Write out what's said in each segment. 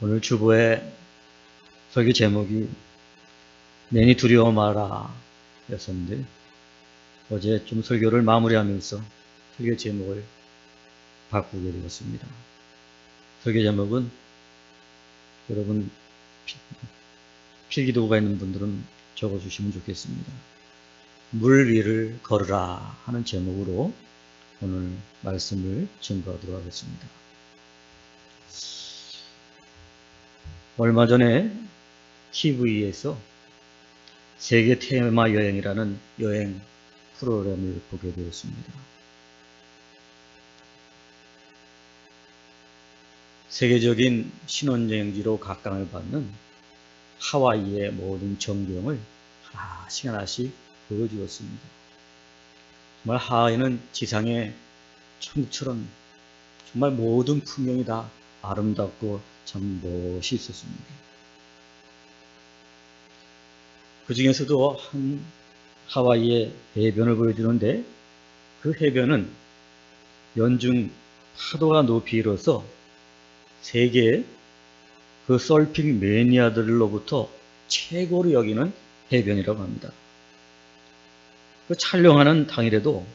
오늘 주보의 설교 제목이 내니 두려워 마라 였었는데 어제 좀 설교를 마무리하면서 설교 제목을 바꾸게 되었습니다. 설교 제목은 여러분 필기도구가 있는 분들은 적어주시면 좋겠습니다. 물 위를 걸으라 하는 제목으로 오늘 말씀을 증거하도록 하겠습니다. 얼마 전에 TV에서 세계 테마 여행이라는 여행 프로그램을 보게 되었습니다. 세계적인 신혼여행지로 각광을 받는 하와이의 모든 전경을 하나씩 보여주었습니다. 정말 하와이는 지상의 천국처럼 정말 모든 풍경이 다 아름답고 참 멋있었습니다. 그 중에서도 한 하와이의 해변을 보여주는데 그 해변은 연중 파도가 높이 일어서 세계의 그 서핑 매니아들로부터 최고로 여기는 해변이라고 합니다. 그 촬영하는 당일에도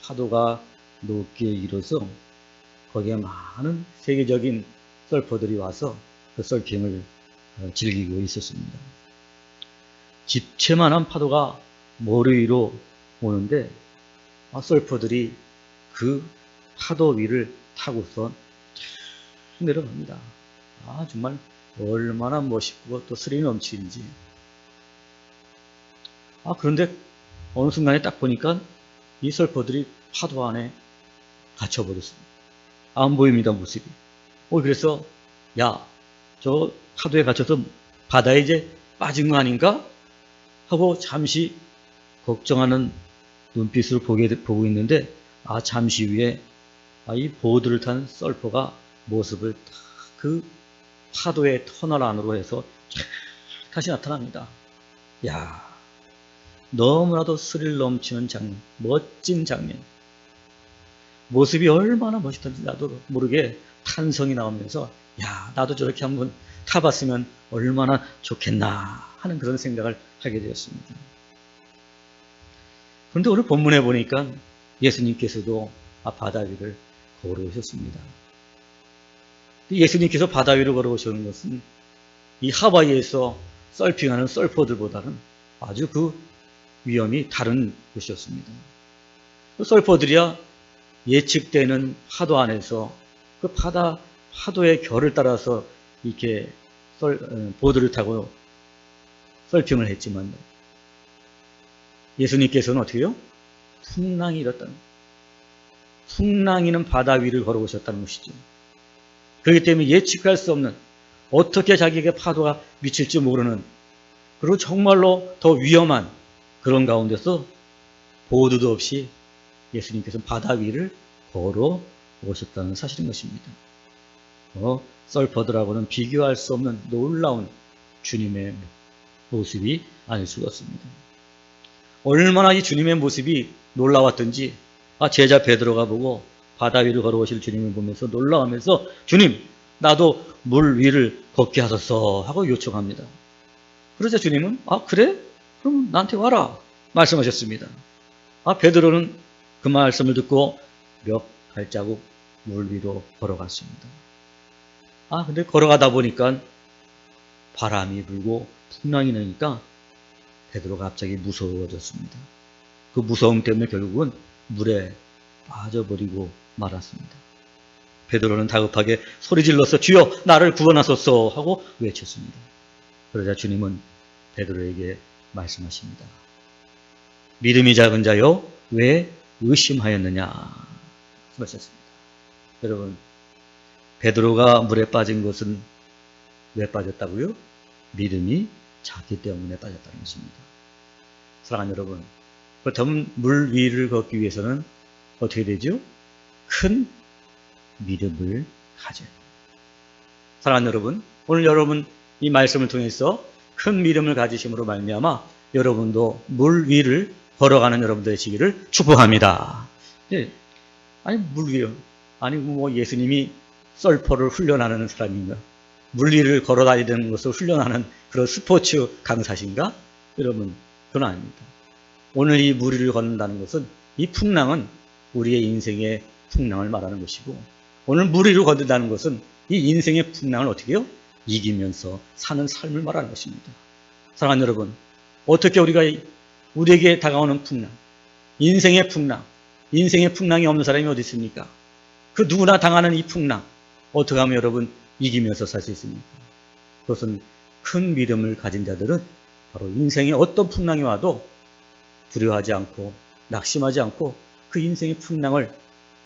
파도가 높게 일어서 거기에 많은 세계적인 서퍼들이 와서 그 서핑을 즐기고 있었습니다. 집채만한 파도가 머리 위로 오는데 서퍼들이 그 파도 위를 타고서 내려갑니다. 정말 얼마나 멋있고 또 스릴이 넘치는지. 그런데 어느 순간에 딱 보니까 이 서퍼들이 파도 안에 갇혀버렸습니다. 안 보입니다, 모습이. 그래서 저 파도에 갇혀서 바다에 이제 빠진 거 아닌가? 하고 잠시 걱정하는 눈빛으로 보고 있는데 잠시 후에 이 보드를 탄 서퍼가 모습을 그 파도의 터널 안으로 해서 다시 나타납니다. 너무나도 스릴 넘치는 장면, 멋진 장면. 모습이 얼마나 멋있던지 나도 모르게 탄성이 나오면서 나도 저렇게 한번 타봤으면 얼마나 좋겠나 하는 그런 생각을 하게 되었습니다. 그런데 오늘 본문에 보니까 예수님께서도 바다 위를 걸어오셨습니다. 예수님께서 바다 위를 걸어오시는 것은 이 하와이에서 서핑하는 서퍼들보다는 아주 그 위험이 다른 곳이었습니다. 그 서퍼들이야 예측되는 파도 안에서 그 파도의 결을 따라서 이렇게 보드를 타고 서핑을 했지만 예수님께서는 어떻게 해요? 풍랑이 일었다는, 풍랑이는 바다 위를 걸어오셨다는 것이죠. 그렇기 때문에 예측할 수 없는, 어떻게 자기에게 파도가 미칠지 모르는, 그리고 정말로 더 위험한 그런 가운데서 보드도 없이 예수님께서 바다 위를 걸어 오셨다는 사실인 것입니다. 서퍼들하고는 비교할 수 없는 놀라운 주님의 모습이 아닐 수가 없습니다. 얼마나 이 주님의 모습이 놀라웠던지 제자 베드로가 보고 바다 위를 걸어오실 주님을 보면서 놀라우면서 주님, 나도 물 위를 걷게 하소서 하고 요청합니다. 그러자 주님은 그래? 그럼 나한테 와라 말씀하셨습니다. 베드로는 그 말씀을 듣고 몇 발자국 물 위로 걸어갔습니다. 근데 걸어가다 보니까 바람이 불고 풍랑이 나니까 베드로가 갑자기 무서워졌습니다. 그 무서움 때문에 결국은 물에 빠져버리고 말았습니다. 베드로는 다급하게 소리질러서 주여 나를 구원하소서 하고 외쳤습니다. 그러자 주님은 베드로에게 말씀하십니다. 믿음이 작은 자여 왜 의심하였느냐 말씀하셨습니다. 여러분, 베드로가 물에 빠진 것은 왜 빠졌다고요? 믿음이 작기 때문에 빠졌다는 것입니다. 사랑하는 여러분, 그렇다면 물 위를 걷기 위해서는 어떻게 되죠? 큰 믿음을 가져야 합니다. 사랑하는 여러분, 오늘 여러분 이 말씀을 통해서 큰 믿음을 가지심으로 말미암아 여러분도 물 위를 걸어가는 여러분들 되시기를 축복합니다. 물 위요? 예수님이 서퍼를 훈련하는 사람인가? 물 위를 걸어 다니는 것을 훈련하는 그런 스포츠 강사신가? 여러분, 그건 아닙니다. 오늘 이 물 위를 걷는다는 것은, 이 풍랑은 우리의 인생의 풍랑을 말하는 것이고, 오늘 물 위를 걷는다는 것은 이 인생의 풍랑을 어떻게 해요? 이기면서 사는 삶을 말하는 것입니다. 사랑하는 여러분, 어떻게 우리에게 다가오는 풍랑, 인생의 풍랑이 없는 사람이 어디 있습니까? 그 누구나 당하는 이 풍랑, 어떻게 하면 여러분 이기면서 살 수 있습니까? 그것은 큰 믿음을 가진 자들은 바로 인생의 어떤 풍랑이 와도 두려워하지 않고 낙심하지 않고 그 인생의 풍랑을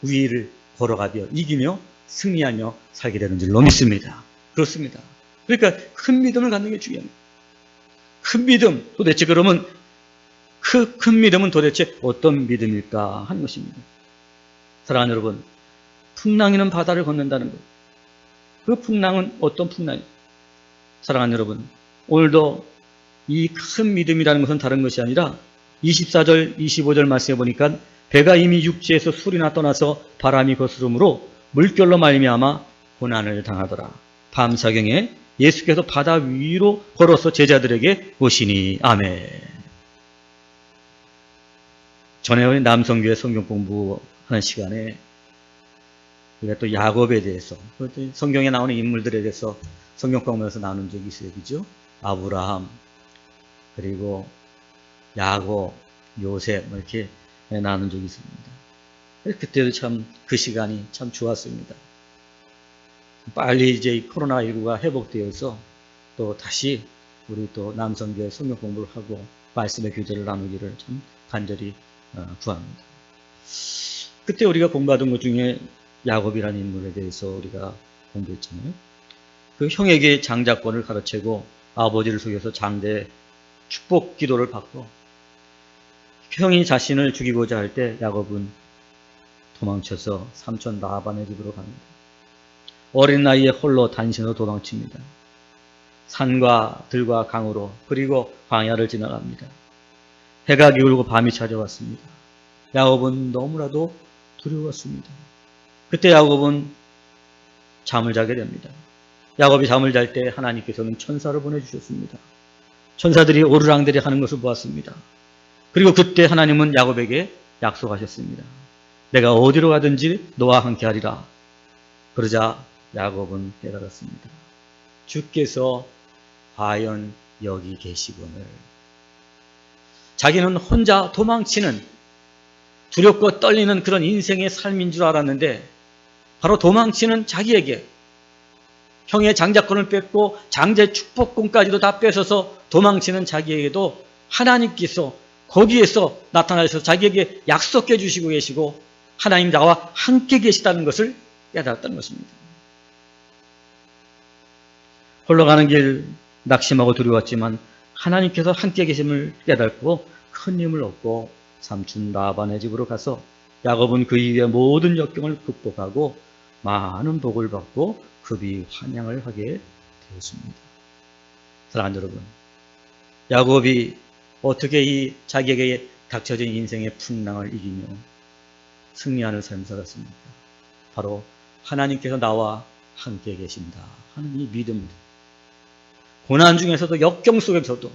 위를 걸어가며 이기며 승리하며 살게 되는 줄로 믿습니다. 그렇습니다. 그러니까 큰 믿음을 갖는 게 중요합니다. 큰 믿음, 도대체 그러면 그 큰 믿음은 도대체 어떤 믿음일까 하는 것입니다. 사랑하는 여러분, 풍랑이는 바다를 건넌다는 것. 그 풍랑은 어떤 풍랑이에요? 사랑하는 여러분, 오늘도 이 큰 믿음이라는 것은 다른 것이 아니라 24절, 25절 말씀해 보니까 배가 이미 육지에서 술이나 떠나서 바람이 거스름으로 물결로 말미암아 고난을 당하더라. 밤사경에 예수께서 바다 위로 걸어서 제자들에게 오시니. 아멘. 전에 남성교회 성경 공부하는 시간에 우리가 또 야곱에 대해서, 성경에 나오는 인물들에 대해서 성경 공부에서 나눈 적이 있어요. 그죠? 아브라함, 그리고 야곱, 요셉, 이렇게 나눈 적이 있습니다. 그때도 참 그 시간이 참 좋았습니다. 빨리 이제 코로나19가 회복되어서 또 다시 우리 또 남성교회 성경 공부를 하고 말씀의 교제를 나누기를 참 간절히 구합니다. 그때 우리가 공부하던 것 중에 야곱이라는 인물에 대해서 우리가 공부했잖아요. 그 형에게 장자권을 가르치고 아버지를 속여서 장대 축복 기도를 받고 형이 자신을 죽이고자 할 때 야곱은 도망쳐서 삼촌 라반의 집으로 갑니다. 어린 나이에 홀로 단신으로 도망칩니다. 산과 들과 강으로 그리고 광야를 지나갑니다. 해가 기울고 밤이 찾아왔습니다. 야곱은 너무나도 두려웠습니다. 그때 야곱은 잠을 자게 됩니다. 야곱이 잠을 잘 때 하나님께서는 천사를 보내주셨습니다. 천사들이 오르락내리 하는 것을 보았습니다. 그리고 그때 하나님은 야곱에게 약속하셨습니다. 내가 어디로 가든지 너와 함께 하리라. 그러자 야곱은 깨달았습니다. 주께서 과연 여기 계시거늘. 자기는 혼자 도망치는 두렵고 떨리는 그런 인생의 삶인 줄 알았는데 바로 도망치는 자기에게 형의 장자권을 뺏고 장제 축복권까지도 다 뺏어서 도망치는 자기에게도 하나님께서 거기에서 나타나셔서 자기에게 약속해 주시고 계시고 하나님 나와 함께 계시다는 것을 깨달았다는 것입니다. 홀로 가는 길 낙심하고 두려웠지만 하나님께서 함께 계심을 깨닫고 큰 힘을 얻고 삼촌 라반의 집으로 가서 야곱은 그 이후에 모든 역경을 극복하고 많은 복을 받고 급이 환영을 하게 되었습니다. 사랑하는 여러분, 야곱이 어떻게 이 자기에게 닥쳐진 인생의 풍랑을 이기며 승리하는 삶을 살았습니까? 바로 하나님께서 나와 함께 계신다 하는 이 믿음입니다. 고난 중에서도 역경 속에서도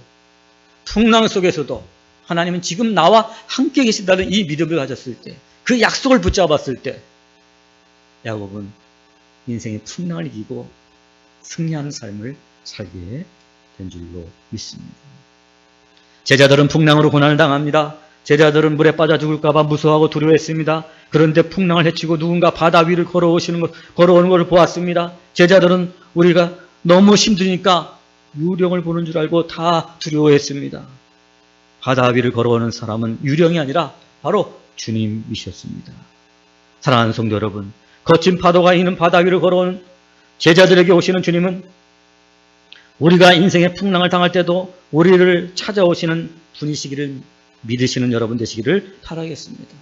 풍랑 속에서도 하나님은 지금 나와 함께 계신다는 이 믿음을 가졌을 때, 그 약속을 붙잡았을 때 야곱은 인생의 풍랑을 이기고 승리하는 삶을 살게 된 줄로 믿습니다. 제자들은 풍랑으로 고난을 당합니다. 제자들은 물에 빠져 죽을까 봐 무서워하고 두려워했습니다. 그런데 풍랑을 헤치고 누군가 바다 위를 걸어오는 것을 보았습니다. 제자들은 우리가 너무 힘드니까 유령을 보는 줄 알고 다 두려워했습니다. 바다 위를 걸어오는 사람은 유령이 아니라 바로 주님이셨습니다. 사랑하는 성도 여러분, 거친 파도가 있는 바다 위를 걸어오는 제자들에게 오시는 주님은 우리가 인생의 풍랑을 당할 때도 우리를 찾아오시는 분이시기를 믿으시는 여러분 되시기를 바라겠습니다.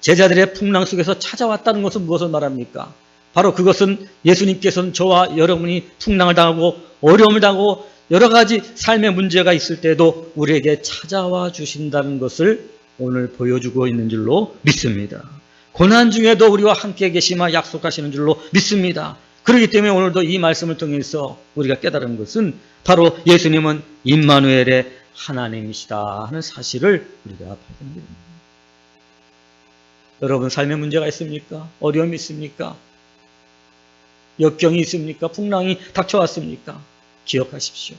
제자들의 풍랑 속에서 찾아왔다는 것은 무엇을 말합니까? 바로 그것은 예수님께서는 저와 여러분이 풍랑을 당하고 어려움을 당하고 여러 가지 삶의 문제가 있을 때도 우리에게 찾아와 주신다는 것을 오늘 보여주고 있는 줄로 믿습니다. 고난 중에도 우리와 함께 계시마 약속하시는 줄로 믿습니다. 그렇기 때문에 오늘도 이 말씀을 통해서 우리가 깨달은 것은 바로 예수님은 임마누엘의 하나님이시다 하는 사실을 우리가 발견하게 됩니다. 여러분 삶에 문제가 있습니까? 어려움이 있습니까? 역경이 있습니까? 풍랑이 닥쳐왔습니까? 기억하십시오.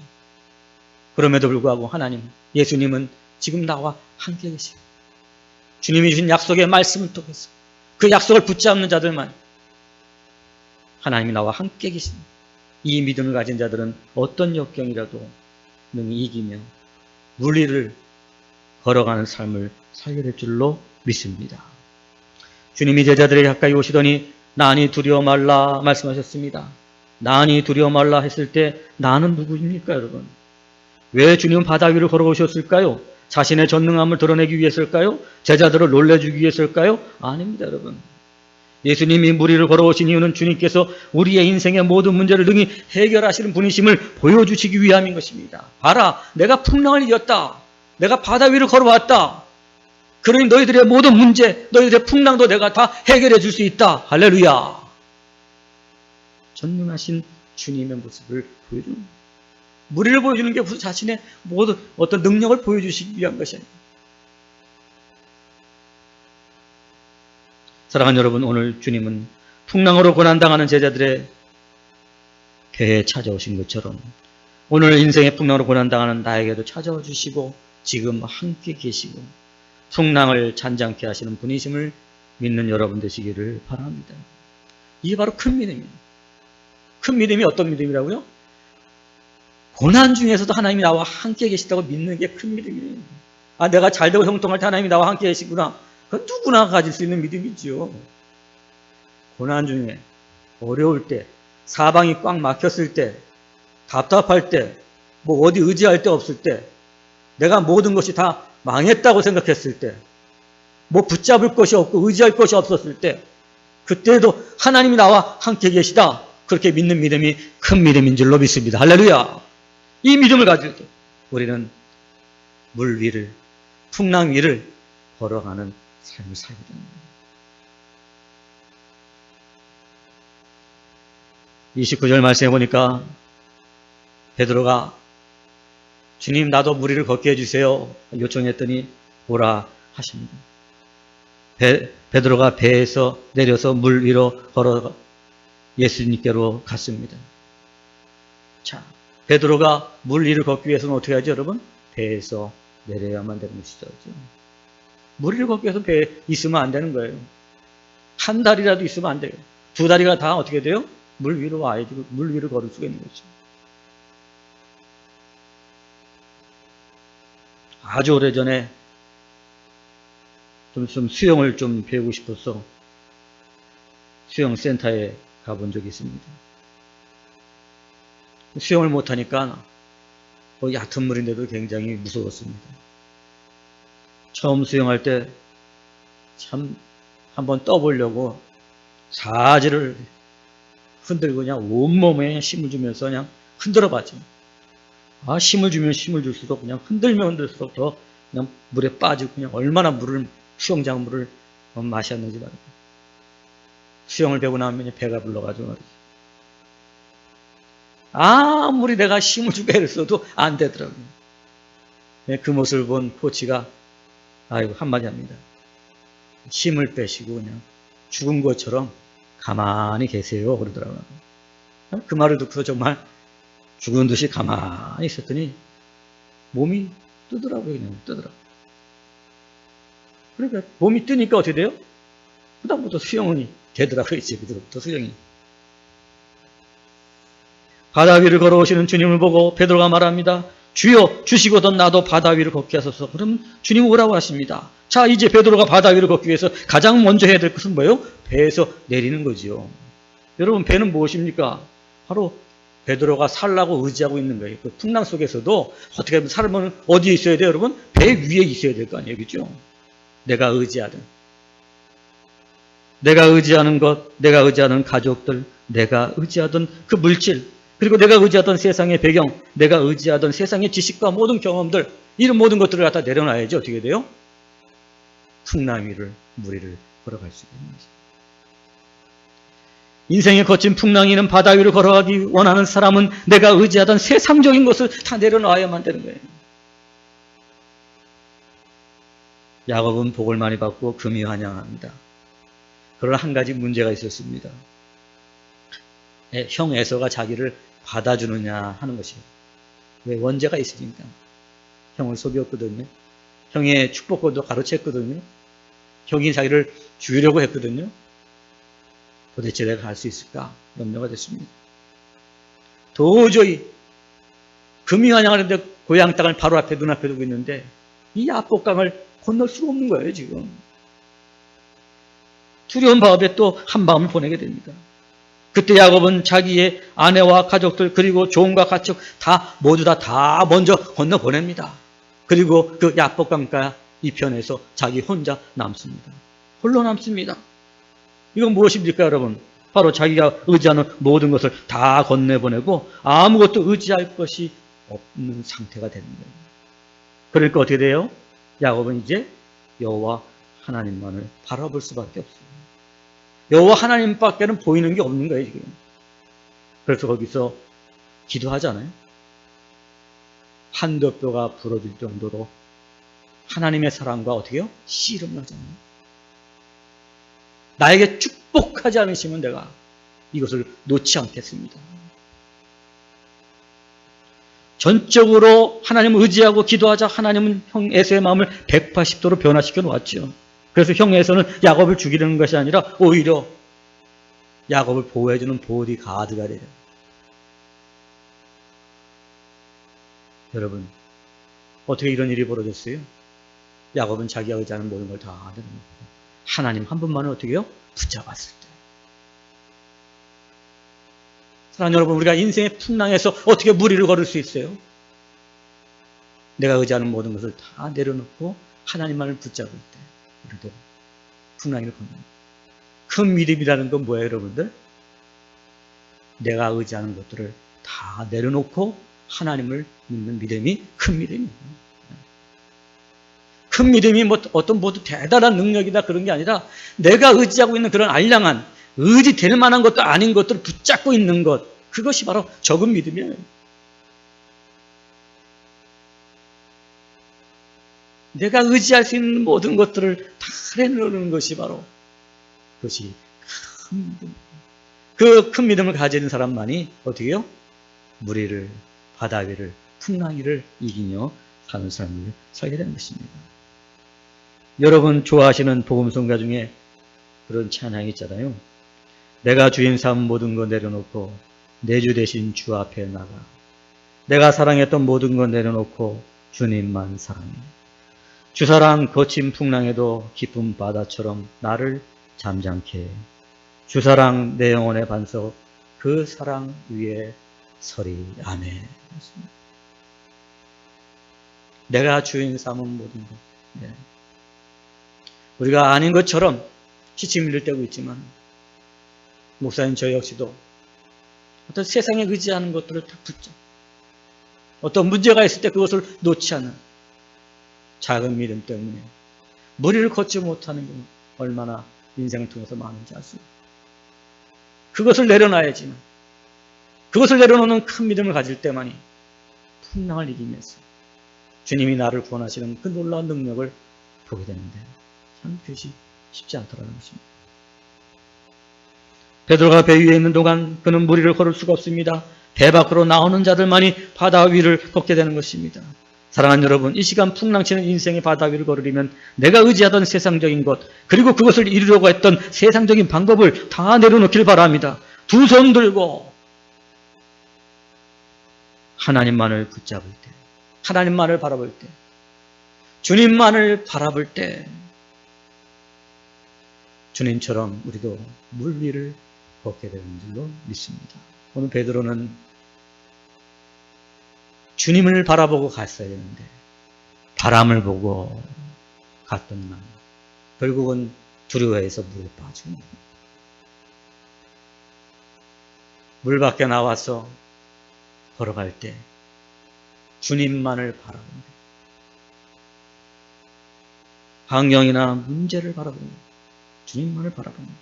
그럼에도 불구하고 하나님, 예수님은 지금 나와 함께 계십니다. 주님이 주신 약속의 말씀을 통해서 그 약속을 붙잡는 자들만 하나님이 나와 함께 계십니다. 이 믿음을 가진 자들은 어떤 역경이라도 능히 이기며 물리를 걸어가는 삶을 살게 될 줄로 믿습니다. 주님이 제자들에게 가까이 오시더니 나니 두려워 말라 말씀하셨습니다. 나니 두려워 말라 했을 때 나는 누구입니까, 여러분? 왜 주님은 바다 위를 걸어오셨을까요? 자신의 전능함을 드러내기 위해서일까요? 제자들을 놀래주기 위해서일까요? 아닙니다, 여러분. 예수님이 물 위를 걸어오신 이유는 주님께서 우리의 인생의 모든 문제를 능히 해결하시는 분이심을 보여주시기 위함인 것입니다. 봐라, 내가 풍랑을 이겼다. 내가 바다 위를 걸어왔다. 그러니 너희들의 모든 문제, 너희들의 풍랑도 내가 다 해결해 줄 수 있다. 할렐루야. 전능하신 주님의 모습을 보여주는 거예요. 무리를 보여주는 게 자신의 모든 어떤 능력을 보여주시기 위한 것이 아닙니다. 사랑하는 여러분, 오늘 주님은 풍랑으로 고난당하는 제자들의 배에 찾아오신 것처럼 오늘 인생의 풍랑으로 고난당하는 나에게도 찾아와 주시고 지금 함께 계시고 풍랑을 잔잔케 하시는 분이심을 믿는 여러분 되시기를 바랍니다. 이게 바로 큰 믿음입니다. 큰 믿음이 어떤 믿음이라고요? 고난 중에서도 하나님이 나와 함께 계시다고 믿는 게 큰 믿음이에요. 아, 내가 잘되고 형통할 때 하나님이 나와 함께 계시구나. 그건 누구나 가질 수 있는 믿음이죠. 고난 중에, 어려울 때, 사방이 꽉 막혔을 때, 답답할 때, 뭐 어디 의지할 데 없을 때, 내가 모든 것이 다 망했다고 생각했을 때, 뭐 붙잡을 것이 없고 의지할 것이 없었을 때, 그때도 하나님이 나와 함께 계시다. 그렇게 믿는 믿음이 큰 믿음인 줄로 믿습니다. 할렐루야. 이 믿음을 가질 때 우리는 물 위를, 풍랑 위를 걸어가는 삶을 살게 됩니다. 29절 말씀해 보니까 베드로가 주님 나도 물 위를 걷게 해주세요 요청했더니 오라 하십니다. 베드로가 배에서 내려서 물 위로 걸어 예수님께로 갔습니다. 자, 베드로가 물 위를 걷기 위해서는 어떻게 하죠, 여러분? 배에서 내려야만 되는 것이죠. 물 위를 걷기 위해서 배에 있으면 안 되는 거예요. 한 달이라도 있으면 안 돼요. 두 다리가 다 어떻게 돼요? 물 위로 와야지 물 위를 걸을 수가 있는 거죠. 아주 오래전에 좀 수영을 좀 배우고 싶어서 수영센터에 가본 적이 있습니다. 수영을 못하니까 얕은 물인데도 굉장히 무서웠습니다. 처음 수영할 때 참 한번 떠보려고 사지를 흔들고 그냥 온몸에 힘을 주면서 그냥 흔들어 봤죠. 아, 힘을 주면 힘을 줄수록 그냥 흔들면 흔들수록 더 그냥 물에 빠지고 그냥 얼마나 수영장 물을 마셨는지 말이죠. 수영을 배우고 나면 배가 불러가지고 말이죠. 아무리 내가 힘을 주고 애를 써도 안 되더라고요. 그 모습을 본 코치가 아이고 한마디 합니다. 힘을 빼시고 그냥 죽은 것처럼 가만히 계세요 그러더라고요. 그 말을 듣고 정말 죽은 듯이 가만히 있었더니 몸이 뜨더라고요. 그냥 뜨더라고요. 그러니까 몸이 뜨니까 어떻게 돼요? 그다음부터 수영이 되더라고요. 이제 그때부터 수영이. 바다 위를 걸어오시는 주님을 보고 베드로가 말합니다. 주여 주시거든 나도 바다 위를 걷게 하소서. 그럼 주님 오라고 하십니다. 자, 이제 베드로가 바다 위를 걷기 위해서 가장 먼저 해야 될 것은 뭐예요? 배에서 내리는 거지요. 여러분, 배는 무엇입니까? 바로 베드로가 살라고 의지하고 있는 거예요. 그 풍랑 속에서도 어떻게 하면 살면 어디에 있어야 돼요, 여러분? 배 위에 있어야 될 거 아니에요, 그죠? 내가 의지하는 것, 내가 의지하는 가족들, 내가 의지하던 그 물질, 그리고 내가 의지하던 세상의 배경, 내가 의지하던 세상의 지식과 모든 경험들, 이런 모든 것들을 갖다 내려놔야지 어떻게 돼요? 풍랑 위를, 물 위를 걸어갈 수 있는 거죠. 인생의 거친 풍랑이 있는 바다 위를 걸어가기 원하는 사람은 내가 의지하던 세상적인 것을 다 내려놔야만 되는 거예요. 야곱은 복을 많이 받고 금이 환영합니다. 그러나 한 가지 문제가 있었습니다. 형 에서가 자기를 받아주느냐 하는 것이에요. 왜? 원죄가 있으니까. 형을 속였거든요. 형의 축복권도 가로챘거든요. 형이 자기를 죽이려고 했거든요. 도대체 내가 갈 수 있을까? 염려가 됐습니다. 도저히 금이 환영하는데 고향 땅을 바로 앞에 눈앞에 두고 있는데 이 야복강을 건널 수가 없는 거예요, 지금. 두려운 마음에 또 한 밤을 보내게 됩니다. 그때 야곱은 자기의 아내와 가족들 그리고 종과 가축 모두 다 먼저 건너 보냅니다. 그리고 그 야복강가 이편에서 자기 혼자 남습니다. 홀로 남습니다. 이건 무엇입니까, 여러분? 바로 자기가 의지하는 모든 것을 다 건네보내고 아무것도 의지할 것이 없는 상태가 되는 거예요. 그러니까 어떻게 돼요? 야곱은 이제 여호와 하나님만을 바라볼 수밖에 없어요. 여호와 하나님밖에는 보이는 게 없는 거예요, 지금. 그래서 거기서 기도하잖아요. 한두 뼈가 부러질 정도로 하나님의 사랑과 어떻게 해요? 씨름을 하잖아요. 나에게 축복하지 않으시면 내가 이것을 놓지 않겠습니다. 전적으로 하나님을 의지하고 기도하자 하나님은 형 에서의 마음을 180도로 변화시켜 놓았죠. 그래서 형 에서는 야곱을 죽이려는 것이 아니라 오히려 야곱을 보호해주는 보디가드가 돼요. 여러분, 어떻게 이런 일이 벌어졌어요? 야곱은 자기가 의지하는 모든 걸 다 내려놓고 하나님 한 분만을 어떻게 해요? 붙잡았을 때. 사랑하는 여러분, 우리가 인생의 풍랑에서 어떻게 무리를 걸을 수 있어요? 내가 의지하는 모든 것을 다 내려놓고 하나님만을 붙잡을 때 우리도 풍랑을 걷는 큰 믿음이라는 건 뭐예요, 여러분들? 내가 의지하는 것들을 다 내려놓고 하나님을 믿는 믿음이 큰 믿음이에요. 큰 믿음이 어떤 대단한 능력이다 그런 게 아니라 내가 의지하고 있는 그런 알량한 의지될 만한 것도 아닌 것들을 붙잡고 있는 것, 그것이 바로 적은 믿음이에요. 내가 의지할 수 있는 모든 것들을 다 내려놓는 것이 바로 그것이 큰 믿음. 그 큰 믿음을 가지는 사람만이 어떻게 해요? 무리를, 바다 위를, 풍랑 위를 이기며 사는 삶을 살게 되는 것입니다. 여러분 좋아하시는 복음성가 중에 그런 찬양이 있잖아요. 내가 주인 삼은 모든 것 내려놓고 내 주 대신 주 앞에 나가. 내가 사랑했던 모든 것 내려놓고 주님만 사랑해. 주 사랑 거친 풍랑에도 깊은 바다처럼 나를 잠잠케 해. 주 사랑 내 영혼의 반석 그 사랑 위에 서리. 아멘. 내가 주인 삼은 모든 것. 네. 우리가 아닌 것처럼 시치 밀릴 때고 있지만 목사님 저 역시도 어떤 세상에 의지하는 것들을 다 붙잡고 어떤 문제가 있을 때 그것을 놓지 않는 작은 믿음 때문에 무리를 걷지 못하는 경우 얼마나 인생을 통해서 많은지 알 수 있어요. 그것을 내려놔야지만 그것을 내려놓는 큰 믿음을 가질 때만이 풍랑을 이기면서 주님이 나를 구원하시는 그 놀라운 능력을 보게 되는데 참 그것이 쉽지 않더라는 것입니다. 베드로가 배 위에 있는 동안 그는 무리를 걸을 수가 없습니다. 배 밖으로 나오는 자들만이 바다 위를 걷게 되는 것입니다. 사랑하는 여러분, 이 시간 풍랑치는 인생의 바다 위를 걸으려면 내가 의지하던 세상적인 것 그리고 그것을 이루려고 했던 세상적인 방법을 다 내려놓길 바랍니다. 두 손 들고 하나님만을 붙잡을 때, 하나님만을 바라볼 때, 주님만을 바라볼 때 주님처럼 우리도 물 위를 걷게 되는 줄로 믿습니다. 오늘 베드로는 주님을 바라보고 갔어야 되는데 바람을 보고 갔더니만 결국은 두려워해서 물에 빠지고 물 밖에 나와서 걸어갈 때 주님만을 바라봅니다. 환경이나 문제를 바라봅니다. 주님만을 바라봅니다.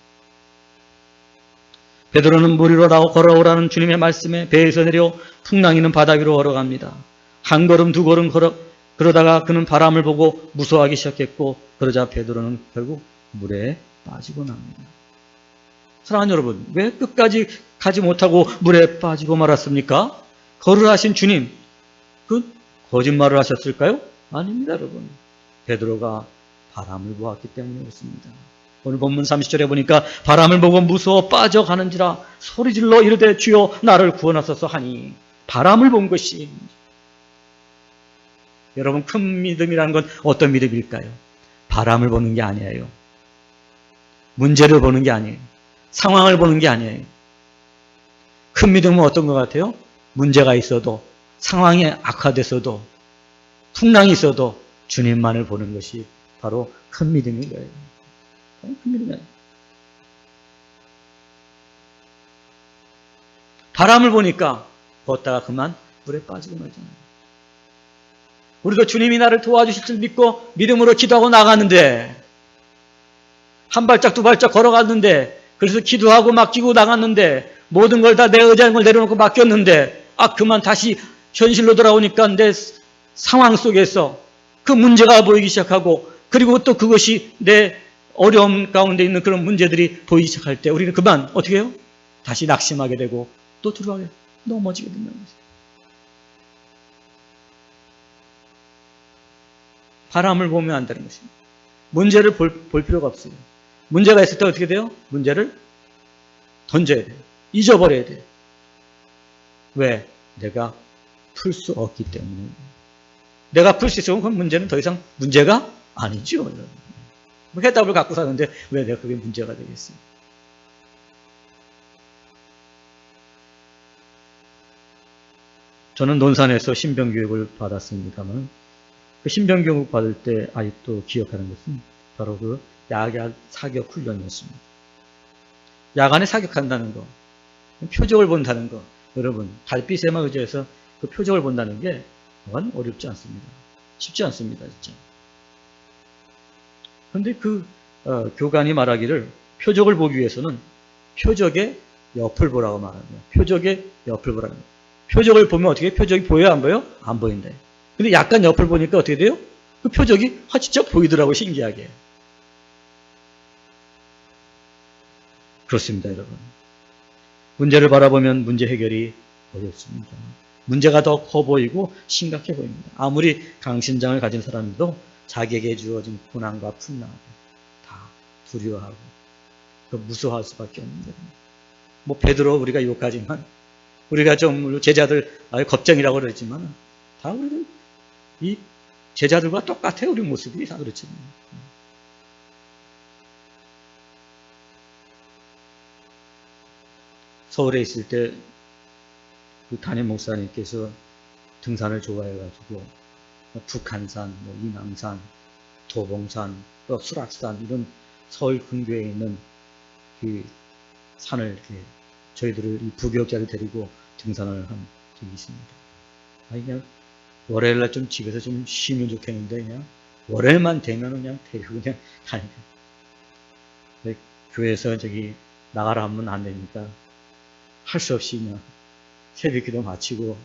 베드로는 물 위로 걸어오라는 주님의 말씀에 배에서 내려 풍랑이 있는 바다 위로 걸어갑니다. 한 걸음 두 걸음 그러다가 그는 바람을 보고 무서워하기 시작했고, 그러자 베드로는 결국 물에 빠지고 납니다. 사랑하는 여러분, 왜 끝까지 가지 못하고 물에 빠지고 말았습니까? 거룩하신 주님, 그 거짓말을 하셨을까요? 아닙니다, 여러분. 베드로가 바람을 보았기 때문에 그렇습니다. 오늘 본문 30절에 보니까 바람을 보고 무서워 빠져가는지라 소리질러 이르되 주여 나를 구원하소서 하니, 바람을 본 것이, 여러분, 큰 믿음이라는 건 어떤 믿음일까요? 바람을 보는 게 아니에요. 문제를 보는 게 아니에요. 상황을 보는 게 아니에요. 큰 믿음은 어떤 것 같아요? 문제가 있어도, 상황이 악화돼서도, 풍랑이 있어도 주님만을 보는 것이 바로 큰 믿음인 거예요. 큰 믿음이에요. 바람을 보니까 걷다가 그만 물에 빠지고 말잖아요. 우리도 주님이 나를 도와주실 줄 믿고 믿음으로 기도하고 나갔는데, 한 발짝 두 발짝 걸어갔는데, 그래서 기도하고 맡기고 나갔는데, 모든 걸 다 내 의지하는 걸 내려놓고 맡겼는데, 그만 다시 현실로 돌아오니까 내 상황 속에서 그 문제가 보이기 시작하고, 그리고 또 그것이 내 어려움 가운데 있는 그런 문제들이 보이기 시작할 때 우리는 그만 어떻게 해요? 다시 낙심하게 되고 또 들어가게 넘어지게 된다는 거죠. 바람을 보면 안 되는 것입니다. 문제를 볼 필요가 없어요. 문제가 있을 때 어떻게 돼요? 문제를 던져야 돼요. 잊어버려야 돼요. 왜? 내가 풀 수 없기 때문에. 내가 풀 수 있으면 그 문제는 더 이상 문제가 아니죠. 해답을 갖고 사는데 왜 내가 그게 문제가 되겠어요? 저는 논산에서 신병교육을 받았습니다만, 그 신병교육 받을 때 아직도 기억하는 것은 바로 그 야간 사격 훈련이었습니다. 야간에 사격한다는 거, 표적을 본다는 거, 여러분 달빛에만 의지해서 그 표적을 본다는 게 그건 어렵지 않습니다. 쉽지 않습니다, 진짜. 그런데 그 교관이 말하기를 표적을 보기 위해서는 표적의 옆을 보라고 말합니다. 표적의 옆을 보라고 합니다. 표적을 보면 어떻게 표적이 보여요? 안 보여요? 안 보인다. 근데 약간 옆을 보니까 어떻게 돼요? 그 표적이 진짜 보이더라고, 신기하게. 그렇습니다, 여러분. 문제를 바라보면 문제 해결이 어렵습니다. 문제가 더 커 보이고 심각해 보입니다. 아무리 강신장을 가진 사람도 자기에게 주어진 고난과 풍랑을 다 두려워하고 무서워할 수밖에 없는 거예요. 뭐 베드로 우리가 욕하지만, 우리가 좀 제자들 겁쟁이라고 그러지만, 다 우리는 이 제자들과 똑같아요. 우리 모습이 다 그렇죠. 서울에 있을 때 그 담임 목사님께서 등산을 좋아해가지고 북한산, 인왕산, 도봉산, 또 수락산, 이런 서울 근교에 있는 그 산을 이렇게 저희들을 이 부교육자를 데리고 등산을 한 적이 있습니다. 그냥 월요일날 좀 집에서 좀 쉬면 좋겠는데, 그냥 월요일만 되면 그냥 데리고 그냥 다니고, 교회에서 저기 나가라 하면 안 되니까 할 수 없이 그냥 새벽기도 마치고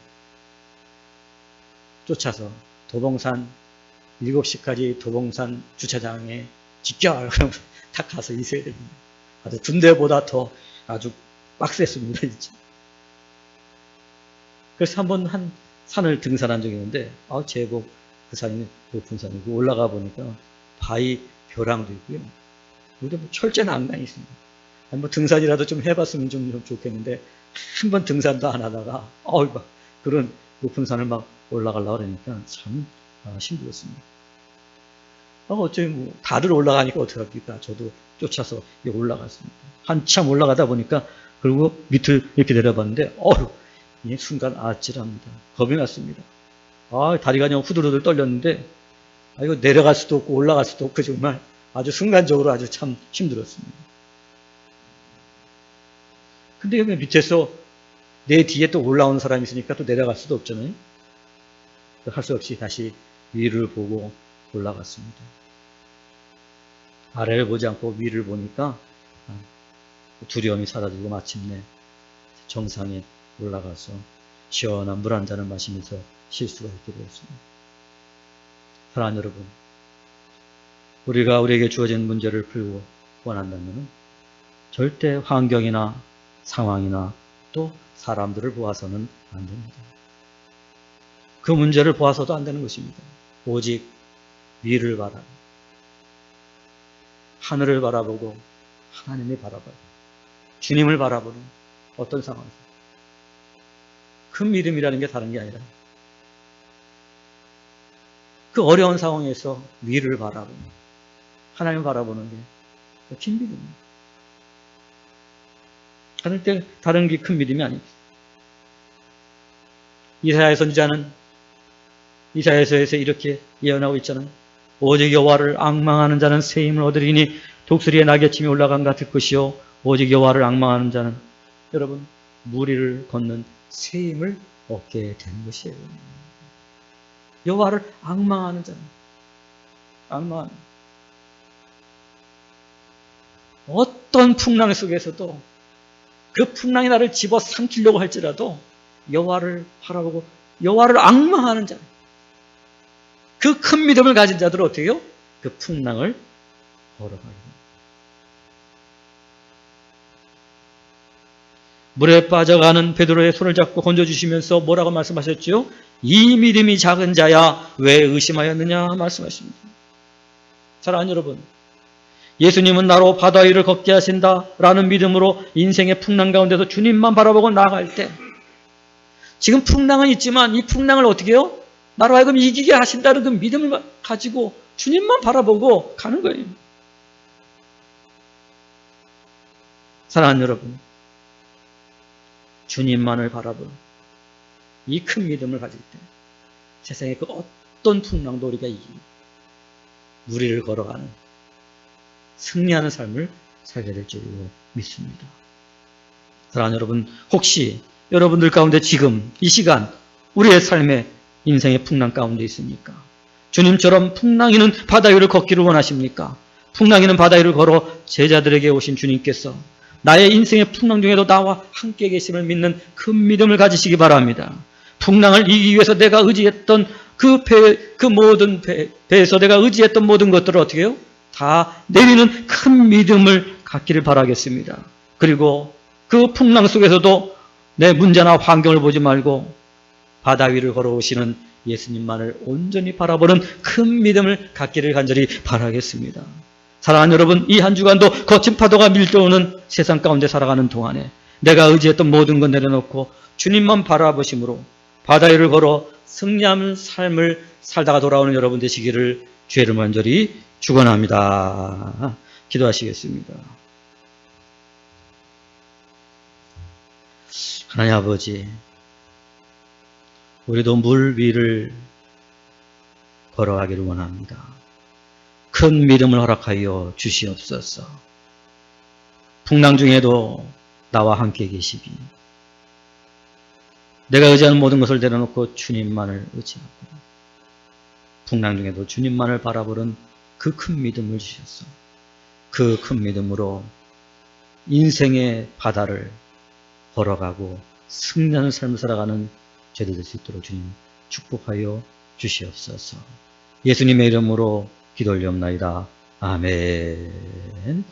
쫓아서 도봉산 7시까지 도봉산 주차장에 직결 딱 가서 있어야 됩니다. 아주 군대보다 더 아주 빡셌습니다, 진짜. 그래서 한번 한 산을 등산한 적이 있는데, 제법 그 산이 높은 산이고, 올라가 보니까 바위 벼랑도 있고요. 우리도 뭐 철제 난간이 있습니다. 뭐 등산이라도 좀 해봤으면 좀 좋겠는데, 한 번 등산도 안 하다가 막 그런 높은 산을 막 올라가려고 그러니까 참 힘들었습니다. 어쩌면 뭐 다들 올라가니까 어떡합니까? 저도 쫓아서 올라갔습니다. 한참 올라가다 보니까 그리고 밑을 이렇게 내려봤는데 이 순간 아찔합니다. 겁이 났습니다. 다리가 그냥 후들후들 떨렸는데, 이거 내려갈 수도 없고 올라갈 수도 없고 정말 아주 순간적으로 아주 참 힘들었습니다. 근데 여기 밑에서 내 뒤에 또 올라오는 사람이 있으니까 또 내려갈 수도 없잖아요. 할 수 없이 다시 위를 보고 올라갔습니다. 아래를 보지 않고 위를 보니까 두려움이 사라지고 마침내 정상에 올라가서 시원한 물 한 잔을 마시면서 쉴 수가 있게 되었습니다. 사랑하는 여러분, 우리가 우리에게 주어진 문제를 풀고 원한다면 절대 환경이나 상황이나 또 사람들을 보아서는 안 됩니다. 그 문제를 보아서도 안 되는 것입니다. 오직 위를 바라보고 하늘을 바라보고 하나님을 바라봐요. 주님을 바라보는 어떤 상황에서 큰 믿음이라는 게 다른 게 아니라 그 어려운 상황에서 위를 바라보는 하나님을 바라보는 게 큰 믿음입니다. 다른 게 큰 믿음이 아닙니다. 이사야 선지자는 이사야서에서 이렇게 예언하고 있잖아요. 오직 여호와를 앙망하는 자는 새 힘을 얻으리니 독수리의 날개침이 올라간 같을 것이요 오직 여호와를 앙망하는 자는 여러분 물 위를 걷는 새 힘을 얻게 되는 것이에요. 여호와를 앙망하는 자는 앙망하는 어떤 풍랑 속에서도 그 풍랑이 나를 집어삼키려고 할지라도 여호와를 바라보고 여호와를 앙망하는 자, 그 큰 믿음을 가진 자들은 어떻게 해요? 그 풍랑을 걸어가게 됩니다. 물에 빠져가는 베드로의 손을 잡고 건져주시면서 뭐라고 말씀하셨죠? 이 믿음이 작은 자야 왜 의심하였느냐 말씀하십니다. 사랑하는 여러분, 예수님은 나로 바다 위를 걷게 하신다라는 믿음으로 인생의 풍랑 가운데서 주님만 바라보고 나아갈 때 지금 풍랑은 있지만 이 풍랑을 어떻게 해요? 나로 하여금 이기게 하신다는 그 믿음을 가지고 주님만 바라보고 가는 거예요. 사랑하는 여러분, 주님만을 바라보는 이 큰 믿음을 가질 때 세상의 그 어떤 풍랑도 우리가 이기고 무리를 걸어가는 승리하는 삶을 살게 될 줄로 믿습니다. 사랑하는 여러분, 혹시 여러분들 가운데 지금 이 시간 우리의 삶에 인생의 풍랑 가운데 있습니까? 주님처럼 풍랑이는 바다 위를 걷기를 원하십니까? 풍랑이는 바다 위를 걸어 제자들에게 오신 주님께서 나의 인생의 풍랑 중에도 나와 함께 계심을 믿는 큰 믿음을 가지시기 바랍니다. 풍랑을 이기기 위해서 내가 의지했던 그 모든 배에서 내가 의지했던 모든 것들을 어떻게 해요? 다 내리는 큰 믿음을 갖기를 바라겠습니다. 그리고 그 풍랑 속에서도 내 문제나 환경을 보지 말고 바다 위를 걸어오시는 예수님만을 온전히 바라보는 큰 믿음을 갖기를 간절히 바라겠습니다. 사랑하는 여러분, 이 한 주간도 거친 파도가 밀려오는 세상 가운데 살아가는 동안에 내가 의지했던 모든 것 내려놓고 주님만 바라보심으로 바다 위를 걸어 승리하는 삶을 살다가 돌아오는 여러분 되시기를 주의 이름으로 간절히 축원합니다. 기도하시겠습니다. 하나님 아버지, 우리도 물 위를 걸어가기를 원합니다. 큰 믿음을 허락하여 주시옵소서. 풍랑 중에도 나와 함께 계시기, 내가 의지하는 모든 것을 내려놓고 주님만을 의지하고 풍랑 중에도 주님만을 바라보는 그 큰 믿음을 주셔서 그 큰 믿음으로 인생의 바다를 걸어가고 승리하는 삶을 살아가는 죄들 될 수 있도록 주님 축복하여 주시옵소서. 예수님의 이름으로 기도 올리옵나이다. 아멘.